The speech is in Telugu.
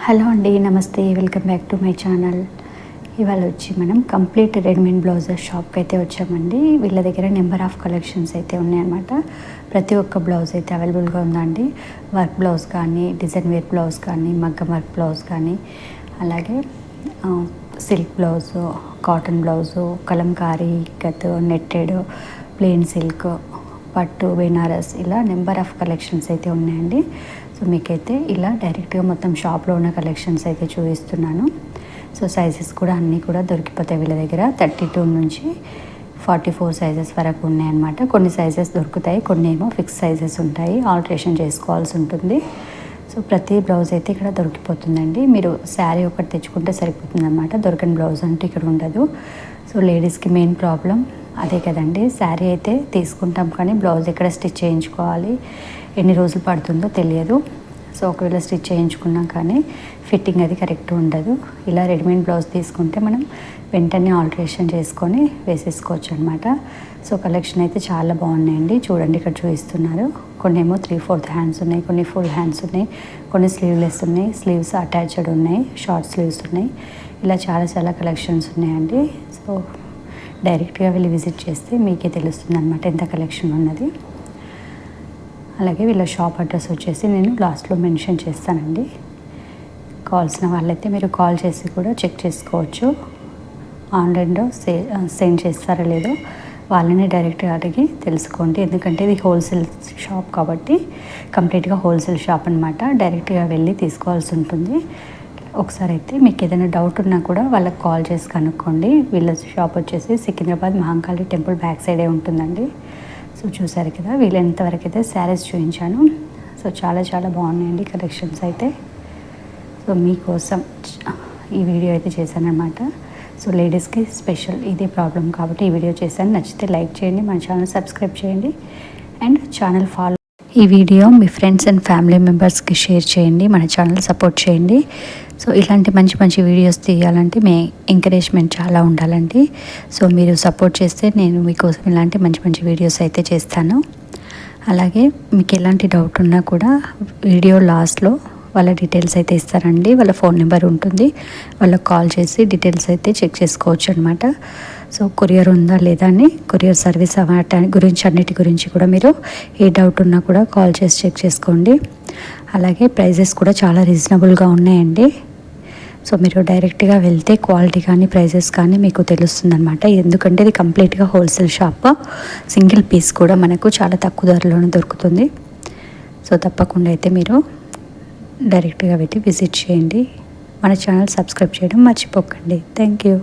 హలో అండి, నమస్తే, welcome back to my channel. ఇవాళ వచ్చి మనం కంప్లీట్ రెడీమేడ్ బ్లౌజెస్ షాప్కి అయితే వచ్చామండి. వీళ్ళ దగ్గర నెంబర్ ఆఫ్ కలెక్షన్స్ అయితే ఉన్నాయన్నమాట. ప్రతి ఒక్క బ్లౌజ్ అయితే అవైలబుల్గా ఉందండి. వర్క్ బ్లౌజ్ కానీ, డిజైన్ వేర్ బ్లౌజ్ కానీ, మగ్గం వర్క్ బ్లౌజ్ కానీ, అలాగే silk blouse, cotton blouse, Kalamkari, ikat, netted, plain silk, పట్టు, బెనారస్, ఇలా నెంబర్ ఆఫ్ కలెక్షన్స్ అయితే ఉన్నాయండి. సో మీకైతే ఇలా డైరెక్ట్గా మొత్తం షాప్లో ఉన్న కలెక్షన్స్ అయితే చూపిస్తున్నాను. సో సైజెస్ కూడా అన్నీ కూడా దొరికిపోతాయి వీళ్ళ దగ్గర. 32 నుంచి 44 సైజెస్ వరకు ఉన్నాయన్నమాట. కొన్ని సైజెస్ దొరుకుతాయి, కొన్ని ఏమో ఫిక్స్ సైజెస్ ఉంటాయి, ఆల్టరేషన్ చేసుకోవాల్సి ఉంటుంది. సో ప్రతి బ్లౌజ్ అయితే ఇక్కడ దొరికిపోతుందండి. మీరు శారీ ఒకటి తెచ్చుకుంటే సరిపోతుంది అనమాట. దొరకని బ్లౌజ్ అంటే ఇక్కడ ఉండదు. సో లేడీస్కి మెయిన్ ప్రాబ్లం అదే కదండి. శారీ అయితే తీసుకుంటాం కానీ బ్లౌజ్ ఎక్కడ స్టిచ్ చేయించుకోవాలి, ఎన్ని రోజులు పడుతుందో తెలియదు. సో ఒకవేళ స్టిచ్ చేయించుకున్నాం కానీ ఫిట్టింగ్ అది కరెక్ట్ ఉండదు. ఇలా రెడీమేడ్ బ్లౌజ్ తీసుకుంటే మనం వెంటనే ఆల్టరేషన్ చేసుకొని వేసేసుకోవచ్చు అనమాట. సో కలెక్షన్ అయితే చాలా బాగున్నాయండి. చూడండి, ఇక్కడ చూపిస్తున్నారు. కొన్ని ఏమో 3/4 హ్యాండ్స్ ఉన్నాయి, కొన్ని ఫుల్ హ్యాండ్స్ ఉన్నాయి, కొన్ని స్లీవ్లెస్ ఉన్నాయి, స్లీవ్స్ అటాచ్డ్ ఉన్నాయి, షార్ట్ స్లీవ్స్ ఉన్నాయి. ఇలా చాలా కలెక్షన్స్ ఉన్నాయండి. సో డైరెక్ట్గా వెళ్ళి విజిట్ చేస్తే మీకే తెలుస్తుంది అనమాట ఎంత కలెక్షన్ ఉన్నది. అలాగే వీళ్ళ షాప్ అడ్రస్ వచ్చేసి నేను లాస్ట్లో మెన్షన్ చేస్తానండి. కావాల్సిన వాళ్ళైతే మీరు కాల్ చేసి కూడా చెక్ చేసుకోవచ్చు. ఆన్లైన్లో సెండ్ చేస్తారో లేదో వాళ్ళని డైరెక్ట్గా అడిగి తెలుసుకోండి. ఎందుకంటే ఇది హోల్సేల్ షాప్ కాబట్టి కంప్లీట్గా హోల్సేల్ షాప్ అనమాట. డైరెక్ట్గా వెళ్ళి తీసుకోవాల్సి ఉంటుంది. ఒకసారి అయితే మీకు ఏదైనా డౌట్ ఉన్నా కూడా వాళ్ళకి కాల్ చేసి కనుక్కోండి. వీళ్ళ షాప్ వచ్చేసి సికింద్రాబాద్ మహంకాళి టెంపుల్ బ్యాక్ సైడే ఉంటుందండి. సో చూసారు కదా, వీళ్ళంతవరకు అయితే శారీస్ చూపించాను. సో చాలా బాగున్నాయండి కలెక్షన్స్ అయితే. సో మీకోసం ఈ వీడియో అయితే చేశాను అనమాట. సో లేడీస్కి స్పెషల్ ఇదే ప్రాబ్లం కాబట్టి ఈ వీడియో చేశాను. నచ్చితే లైక్ చేయండి, మన ఛానల్ సబ్స్క్రైబ్ చేయండి అండ్ ఛానల్ ఫాలో. ఈ video me friends and family మెంబర్స్కి షేర్ చేయండి, మన ఛానల్ సపోర్ట్ చేయండి. సో ఇలాంటి మంచి వీడియోస్ తీయాలంటే మీ ఎంకరేజ్మెంట్ చాలా ఉండాలండి. సో మీరు సపోర్ట్ చేస్తే నేను మీకోసం ఇలాంటి మంచి వీడియోస్ అయితే చేస్తాను. అలాగే మీకు ఎలాంటి డౌట్ ఉన్నా కూడా వీడియో లాస్ట్లో వాళ్ళ డీటెయిల్స్ అయితే ఇస్తారండి. వాళ్ళ ఫోన్ నెంబర్ ఉంటుంది, వాళ్ళకి కాల్ చేసి డీటెయిల్స్ అయితే చెక్ చేసుకోవచ్చు అనమాట. సో కొరియర్ ఉందా లేదా అని, కొరియర్ సర్వీస్ అన్నిటి గురించి కూడా మీరు ఏ డౌట్ ఉన్నా కూడా కాల్ చేసి చెక్ చేసుకోండి. అలాగే ప్రైజెస్ కూడా చాలా రీజనబుల్గా ఉన్నాయండి. సో మీరు డైరెక్ట్గా వెళ్తే క్వాలిటీ కానీ ప్రైజెస్ కానీ మీకు తెలుస్తుంది అనమాట. ఎందుకంటే ఇది కంప్లీట్గా హోల్సేల్ షాప్. సింగిల్ పీస్ కూడా మనకు చాలా తక్కువ ధరలోనే దొరుకుతుంది. సో తప్పకుండా అయితే మీరు డైరెక్ట్గా వెళ్ళి విజిట్ చేయండి. మన ఛానల్ సబ్స్క్రైబ్ చేయడం మర్చిపోకండి. Thank you.